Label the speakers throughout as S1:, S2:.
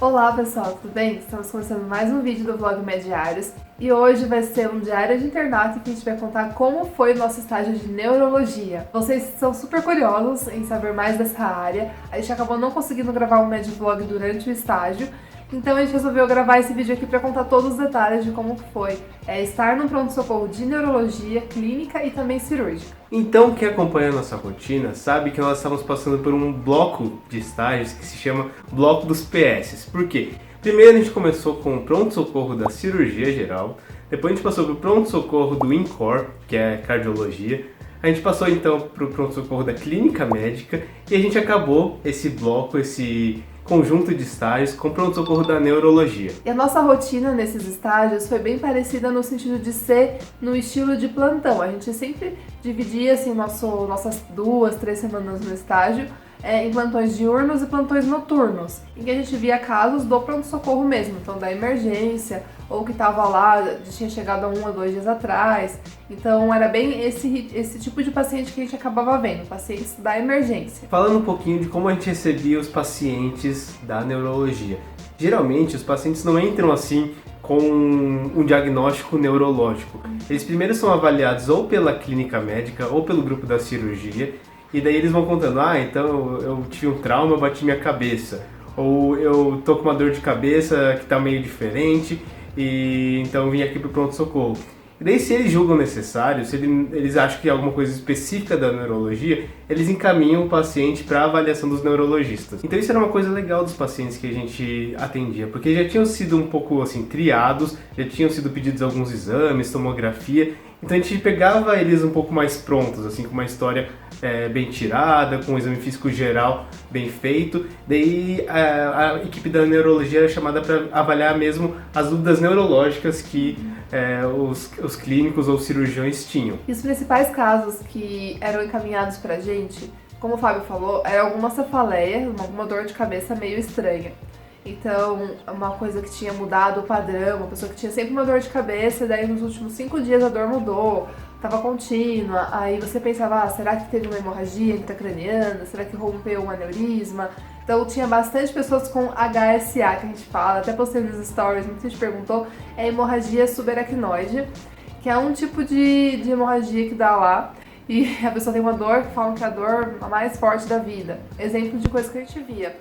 S1: Olá pessoal, tudo bem? Estamos começando mais um vídeo do vlog Mediários e hoje vai ser um diário de internato que a gente vai contar como foi o nosso estágio de neurologia. Vocês são super curiosos em saber mais dessa área, a gente acabou não conseguindo gravar um Medvlog durante o estágio, então a gente resolveu gravar esse vídeo aqui para contar todos os detalhes de como foi estar no pronto-socorro de neurologia, clínica e também cirúrgica.
S2: Então, quem acompanha a nossa rotina sabe que nós estamos passando por um bloco de estágios que se chama Bloco dos PS. Por quê? Primeiro a gente começou com o pronto-socorro da cirurgia geral, depois a gente passou para o pronto-socorro do INCOR, que é cardiologia, a gente passou então para o pronto-socorro da clínica médica e a gente acabou esse bloco, esse conjunto de estágios com pronto-socorro da neurologia.
S1: E a nossa rotina nesses estágios foi bem parecida no sentido de ser no estilo de plantão. A gente sempre dividia assim, nossas 2, 3 semanas no estágio em plantões diurnos e plantões noturnos, em que a gente via casos do pronto-socorro mesmo, então da emergência, ou que estava lá, tinha chegado há 1 ou 2 dias atrás. Então era bem esse tipo de paciente que a gente acabava vendo, pacientes da emergência.
S2: Falando um pouquinho de como a gente recebia os pacientes da neurologia. Geralmente os pacientes não entram assim com um diagnóstico neurológico. Eles primeiro são avaliados ou pela clínica médica ou pelo grupo da cirurgia, e daí eles vão contando, então eu tive um trauma, eu bati minha cabeça, ou eu tô com uma dor de cabeça que tá meio diferente, e então eu vim aqui pro pronto-socorro. E daí, se eles julgam necessário, se eles acham que é alguma coisa específica da neurologia, eles encaminham o paciente para avaliação dos neurologistas. Então isso era uma coisa legal dos pacientes que a gente atendia, porque já tinham sido um pouco assim triados, já tinham sido pedidos alguns exames, tomografia, então a gente pegava eles um pouco mais prontos, assim, com uma história bem tirada, com um exame físico geral bem feito. Daí a equipe da neurologia era chamada para avaliar mesmo as dúvidas neurológicas que os clínicos ou cirurgiões tinham.
S1: E os principais casos que eram encaminhados pra gente, como o Fábio falou, era alguma cefaleia, alguma dor de cabeça meio estranha. Então, uma coisa que tinha mudado o padrão, uma pessoa que tinha sempre uma dor de cabeça, daí nos últimos 5 dias a dor mudou, estava contínua, aí você pensava, será que teve uma hemorragia intracraniana, será que rompeu um aneurisma? Então tinha bastante pessoas com HSA, que a gente fala, até postei nos stories, muita gente perguntou, é hemorragia subaracnoide, que é um tipo de hemorragia que dá lá, e a pessoa tem uma dor que falam que é a dor mais forte da vida. Exemplo de coisa que a gente via.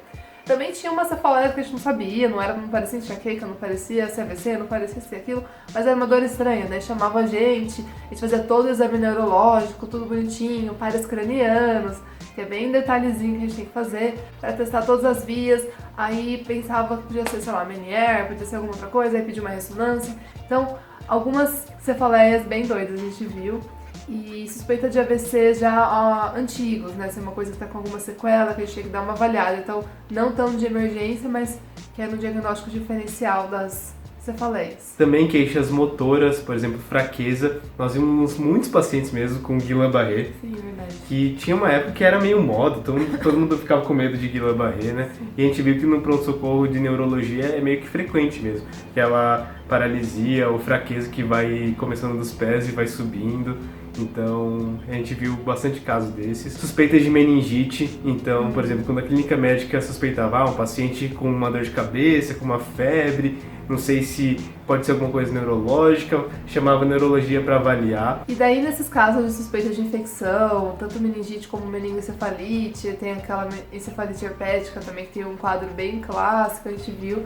S1: Também tinha uma cefaleia que a gente não sabia, não parecia enxaqueca, não parecia CVC, não parecia ser aquilo, mas era uma dor estranha, né? Chamava a gente fazia todo o exame neurológico, tudo bonitinho, pares cranianos, que é bem detalhezinho que a gente tem que fazer para testar todas as vias. Aí pensava que podia ser, sei lá, Meniere, podia ser alguma outra coisa, aí pediu uma ressonância. Então, algumas cefaleias bem doidas a gente viu. E suspeita de AVC já antigos, né? Se é uma coisa que tá com alguma sequela, que a gente tem que dar uma avaliada. Então, não tão de emergência, mas que é no diagnóstico diferencial das cefaleias.
S2: Também queixas motoras, por exemplo, fraqueza. Nós vimos muitos pacientes mesmo com Guillain-Barré.
S1: Sim, verdade.
S2: Que tinha uma época que era meio moda, todo mundo ficava com medo de Guillain-Barré, né?
S1: Sim.
S2: E a gente viu que no pronto-socorro de neurologia é meio que frequente mesmo. Aquela paralisia ou fraqueza que vai começando dos pés e vai subindo. Então, a gente viu bastante casos desses. Suspeitas de meningite. Então, por exemplo, quando a clínica médica suspeitava um paciente com uma dor de cabeça, com uma febre, não sei se pode ser alguma coisa neurológica, chamava a neurologia para avaliar.
S1: E daí, nesses casos de suspeita de infecção, tanto meningite como meningoencefalite, tem aquela encefalite herpética também, que tem um quadro bem clássico, a gente viu.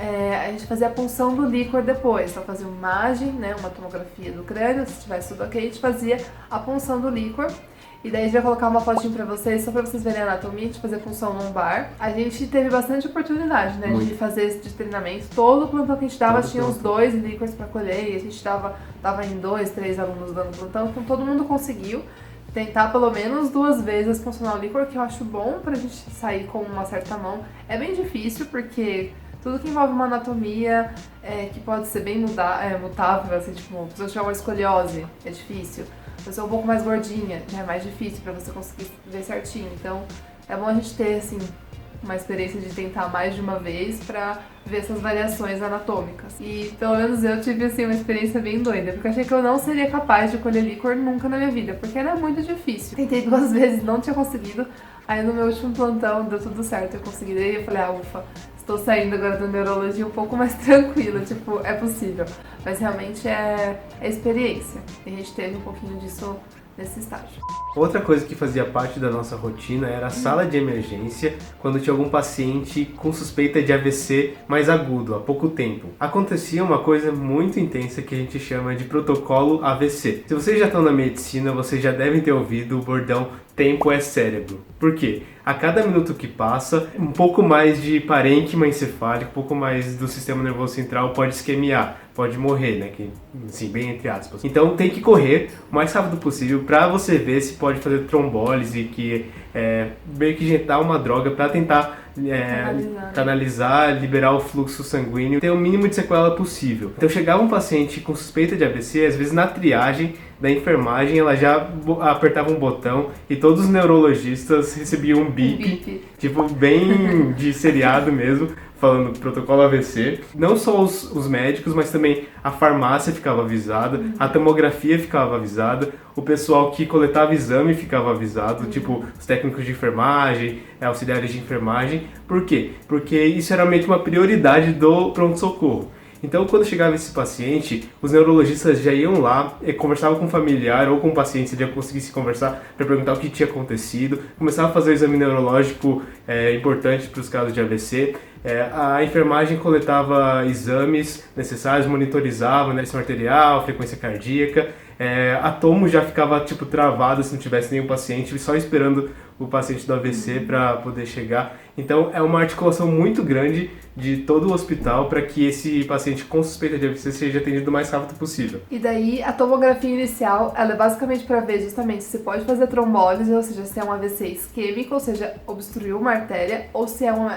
S1: A gente fazia a punção do líquor depois, então fazia uma imagem, né, uma tomografia do crânio, se tivesse tudo ok, a gente fazia a punção do líquor. E daí a gente vai colocar uma fotinho pra vocês, só pra vocês verem a anatomia, a gente fazia punção lombar. A gente teve bastante oportunidade, né, de fazer esse de treinamento. Todo o plantão que a gente dava tinha uns 2 líquores pra colher, e a gente tava em 2, 3 alunos dando plantão, então todo mundo conseguiu tentar pelo menos 2 vezes funcionar o líquor, que eu acho bom pra gente sair com uma certa mão. É bem difícil, porque tudo que envolve uma anatomia que pode ser bem mutável, assim, tipo, se você tiver uma escoliose, é difícil. Se você é um pouco mais gordinha, já é mais difícil pra você conseguir ver certinho. Então, é bom a gente ter, assim, uma experiência de tentar mais de uma vez pra ver essas variações anatômicas. E, pelo menos eu tive, assim, uma experiência bem doida, porque eu achei que eu não seria capaz de colher líquor nunca na minha vida, porque era muito difícil. Tentei 2 vezes, não tinha conseguido. Aí, no meu último plantão, deu tudo certo, eu consegui. Daí eu falei, ufa, Estou saindo agora da neurologia um pouco mais tranquila, tipo, é possível. Mas realmente é experiência. E a gente teve um pouquinho disso nesse estágio.
S2: Outra coisa que fazia parte da nossa rotina era a sala de emergência quando tinha algum paciente com suspeita de AVC mais agudo, há pouco tempo. Acontecia uma coisa muito intensa que a gente chama de protocolo AVC. Se vocês já estão na medicina, vocês já devem ter ouvido o bordão tempo é cérebro. Por quê? A cada minuto que passa, um pouco mais de parênquima encefálico, um pouco mais do sistema nervoso central pode isquemiar, pode morrer, né? Que, assim, bem entre aspas. Então tem que correr o mais rápido possível para você ver se pode fazer trombólise, que é meio que injetar uma droga para tentar canalizar, liberar o fluxo sanguíneo, ter o mínimo de sequela possível. Então chegava um paciente com suspeita de AVC, às vezes na triagem da enfermagem ela já apertava um botão e todos os neurologistas recebiam um bip. Tipo bem de seriado mesmo, falando protocolo AVC. Não só os médicos, mas também a farmácia ficava avisada, a tomografia ficava avisada, o pessoal que coletava exame ficava avisado, tipo os técnicos de enfermagem, auxiliares de enfermagem. Por quê? Porque isso era meio que uma prioridade do pronto-socorro. Então, quando chegava esse paciente, os neurologistas já iam lá, conversavam com o familiar ou com o paciente, se ele já conseguisse conversar, para perguntar o que tinha acontecido, começava a fazer o exame neurológico importante para os casos de AVC. A enfermagem coletava exames necessários, monitorizava pressão arterial, frequência cardíaca. A tomo já ficava tipo travada se não tivesse nenhum paciente, só esperando o paciente do AVC para poder chegar. Então é uma articulação muito grande de todo o hospital para que esse paciente com suspeita de AVC seja atendido o mais rápido possível.
S1: E daí a tomografia inicial, ela é basicamente para ver justamente se pode fazer trombólise, ou seja, se é um AVC isquêmico, ou seja, obstruiu uma artéria, ou se é um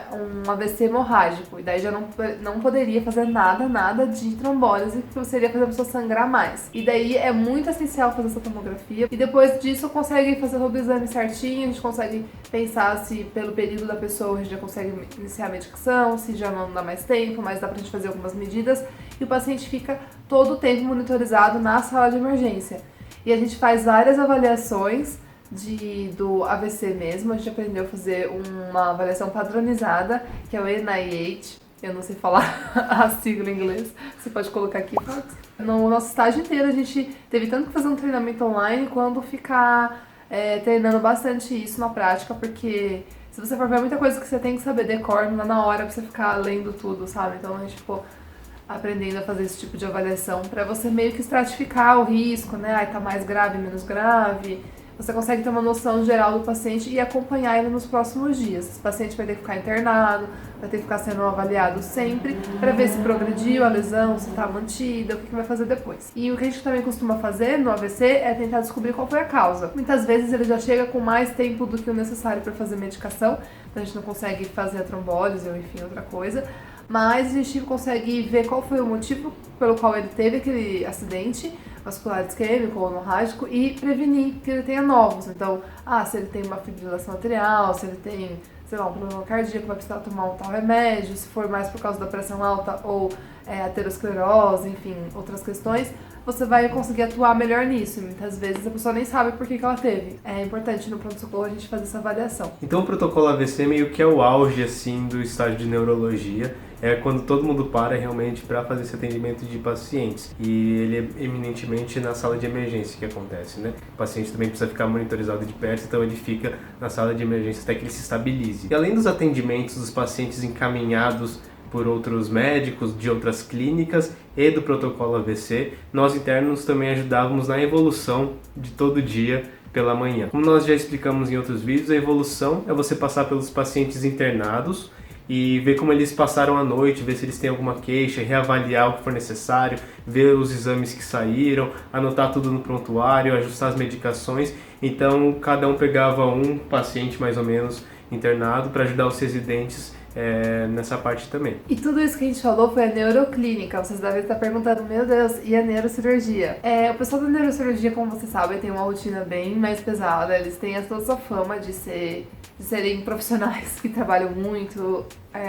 S1: AVC hemorrágico. E daí já não poderia fazer nada de trombólise, porque você iria fazer a pessoa sangrar mais. E daí é muito essencial fazer essa tomografia. E depois disso consegue fazer todo o exame certinho, a gente consegue pensar se pelo período da pessoa a gente já consegue iniciar a medicação, se já não dá mais tempo, mas dá pra gente fazer algumas medidas. E o paciente fica todo o tempo monitorizado na sala de emergência. E a gente faz várias avaliações do AVC mesmo. A gente aprendeu a fazer uma avaliação padronizada, que é o NIH. Eu não sei falar a sigla em inglês. Você pode colocar aqui, Fox. No nosso estágio inteiro, a gente teve tanto que fazer um treinamento online, quanto ficar treinando bastante isso na prática, porque se você for ver muita coisa que você tem que saber decor, não dá na hora pra você ficar lendo tudo, sabe? Então a gente ficou aprendendo a fazer esse tipo de avaliação pra você meio que estratificar o risco, né? Tá mais grave, menos grave. Você consegue ter uma noção geral do paciente e acompanhar ele nos próximos dias. Esse paciente vai ter que ficar internado, vai ter que ficar sendo avaliado sempre para ver se progrediu a lesão, se está mantida, o que vai fazer depois. E o que a gente também costuma fazer no AVC é tentar descobrir qual foi a causa. Muitas vezes ele já chega com mais tempo do que o necessário para fazer medicação, então a gente não consegue fazer a trombólise ou enfim outra coisa, mas a gente consegue ver qual foi o motivo pelo qual ele teve aquele acidente vascular isquêmico ou hemorrágico e prevenir que ele tenha novos. Então, se ele tem uma fibrilação arterial, se ele tem, sei lá, um problema cardíaco, vai precisar tomar um tal remédio, se for mais por causa da pressão alta ou aterosclerose, enfim, outras questões, você vai conseguir atuar melhor nisso. E muitas vezes a pessoa nem sabe por que ela teve. É importante no pronto-socorro a gente fazer essa avaliação.
S2: Então o protocolo AVC meio que é o auge assim do estágio de neurologia. É quando todo mundo para realmente para fazer esse atendimento de pacientes. E ele é eminentemente na sala de emergência que acontece, né? O paciente também precisa ficar monitorizado de perto, então ele fica na sala de emergência até que ele se estabilize. E além dos atendimentos dos pacientes encaminhados por outros médicos de outras clínicas e do protocolo AVC, nós internos também ajudávamos na evolução de todo dia pela manhã. Como nós já explicamos em outros vídeos, a evolução é você passar pelos pacientes internados e ver como eles passaram a noite, ver se eles têm alguma queixa, reavaliar o que for necessário, ver os exames que saíram, anotar tudo no prontuário, ajustar as medicações. Então, cada um pegava um paciente mais ou menos internado para ajudar os residentes nessa parte também.
S1: E tudo isso que a gente falou foi a neuroclínica. Vocês devem estar perguntando, meu Deus, e a neurocirurgia? O pessoal da neurocirurgia, como vocês sabem, tem uma rotina bem mais pesada. Eles têm toda essa fama de serem profissionais que trabalham muito,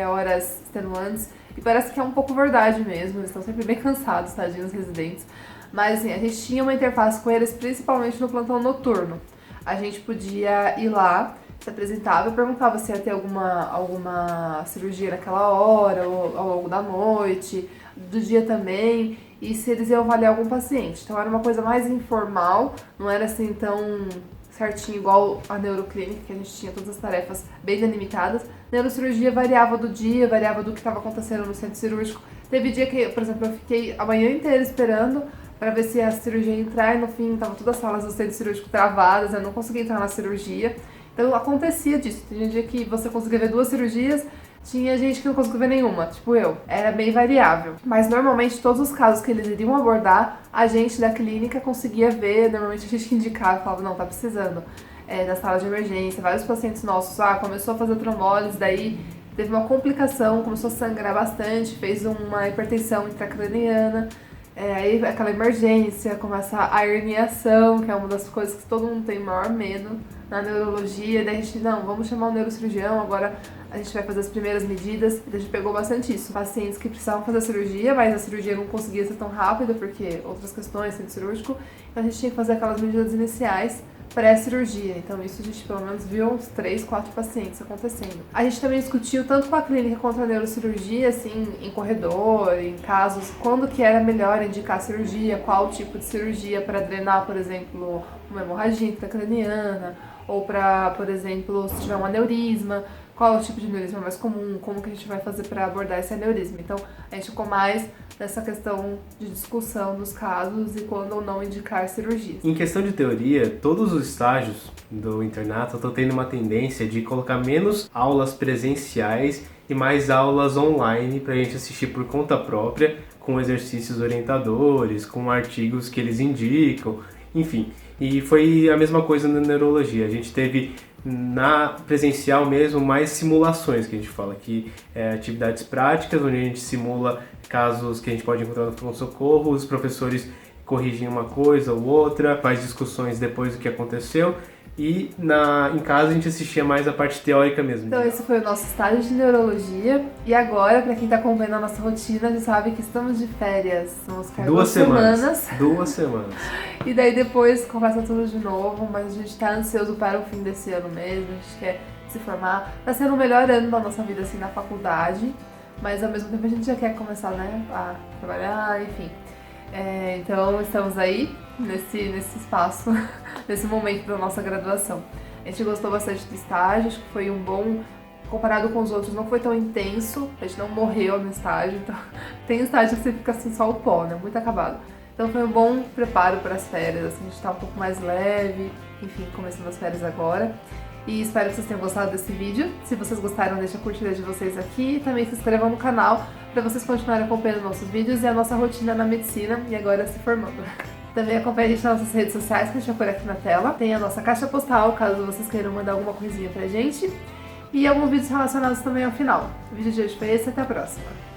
S1: horas extenuantes. E parece que é um pouco verdade mesmo. Eles estão sempre bem cansados, tadinhos residentes. Mas assim, a gente tinha uma interface com eles, principalmente no plantão noturno. A gente podia ir lá, se apresentava e perguntava se ia ter alguma cirurgia naquela hora, ou ao longo da noite, do dia também, e se eles iam avaliar algum paciente. Então era uma coisa mais informal, não era assim tão certinho igual a neuroclínica, que a gente tinha todas as tarefas bem delimitadas. Neurocirurgia variava do dia, variava do que estava acontecendo no centro cirúrgico. Teve dia que, por exemplo, eu fiquei a manhã inteira esperando para ver se a cirurgia ia entrar e no fim estavam todas as salas do centro cirúrgico travadas, eu não conseguia entrar na cirurgia. Então acontecia disso. Tinha dia que você conseguia ver 2 cirurgias, tinha gente que não conseguia ver nenhuma, tipo eu. Era bem variável. Mas normalmente todos os casos que eles iriam abordar, a gente da clínica conseguia ver, normalmente a gente indicava, falava, não, tá precisando. Da sala de emergência, vários pacientes nossos, começou a fazer trombólise, daí teve uma complicação, começou a sangrar bastante, fez uma hipertensão intracraniana, aí aquela emergência, começa a herniação, que é uma das coisas que todo mundo tem o maior medo na neurologia, daí a gente, não, vamos chamar um neurocirurgião, agora a gente vai fazer as primeiras medidas, e a gente pegou bastante isso. Pacientes que precisavam fazer a cirurgia, mas a cirurgia não conseguia ser tão rápida, porque outras questões, centro cirúrgico, então a gente tinha que fazer aquelas medidas iniciais pré-cirurgia. Então isso a gente pelo menos viu uns 3, 4 pacientes acontecendo. A gente também discutiu tanto com a clínica quanto a neurocirurgia, assim, em corredor, em casos, quando que era melhor indicar cirurgia, qual tipo de cirurgia para drenar, por exemplo, uma hemorragia intracraniana, ou para, por exemplo, se tiver um aneurisma, qual o tipo de aneurisma mais comum, como que a gente vai fazer para abordar esse aneurisma. Então, a gente ficou mais nessa questão de discussão dos casos e quando ou não indicar cirurgias.
S2: Em questão de teoria, todos os estágios do internato estão tendo uma tendência de colocar menos aulas presenciais e mais aulas online para a gente assistir por conta própria, com exercícios orientadores, com artigos que eles indicam, enfim. E foi a mesma coisa na neurologia. A gente teve na presencial mesmo mais simulações, que a gente fala, que é atividades práticas, onde a gente simula casos que a gente pode encontrar no pronto-socorro, os professores corrigem uma coisa ou outra, faz discussões depois do que aconteceu, e em casa a gente assistia mais a parte teórica mesmo.
S1: Então esse foi o nosso estágio de neurologia, e agora, para quem está acompanhando a nossa rotina, já sabe que estamos de férias, vamos ficar 2 semanas.
S2: 2 semanas.
S1: E daí depois começa tudo de novo, mas a gente está ansioso para o fim desse ano mesmo, a gente quer se formar. Tá sendo o melhor ano da nossa vida, assim, na faculdade, mas ao mesmo tempo a gente já quer começar, né, a trabalhar, enfim. Então estamos aí nesse espaço, nesse momento da nossa graduação. A gente gostou bastante do estágio, acho que foi um bom, comparado com os outros, não foi tão intenso, a gente não morreu no estágio, então tem estágio que você fica assim só o pó, né, muito acabado. Então foi um bom preparo para as férias, assim, a gente tá um pouco mais leve, enfim, começando as férias agora. E espero que vocês tenham gostado desse vídeo. Se vocês gostaram, deixa a curtida de vocês aqui e também se inscrevam no canal para vocês continuarem acompanhando nossos vídeos e a nossa rotina na medicina e agora se formando. Também acompanhe a gente nas nossas redes sociais, que a gente vai pôr aqui na tela. Tem a nossa caixa postal, caso vocês queiram mandar alguma coisinha pra gente. E alguns vídeos relacionados também ao final. O vídeo de hoje foi esse, até a próxima!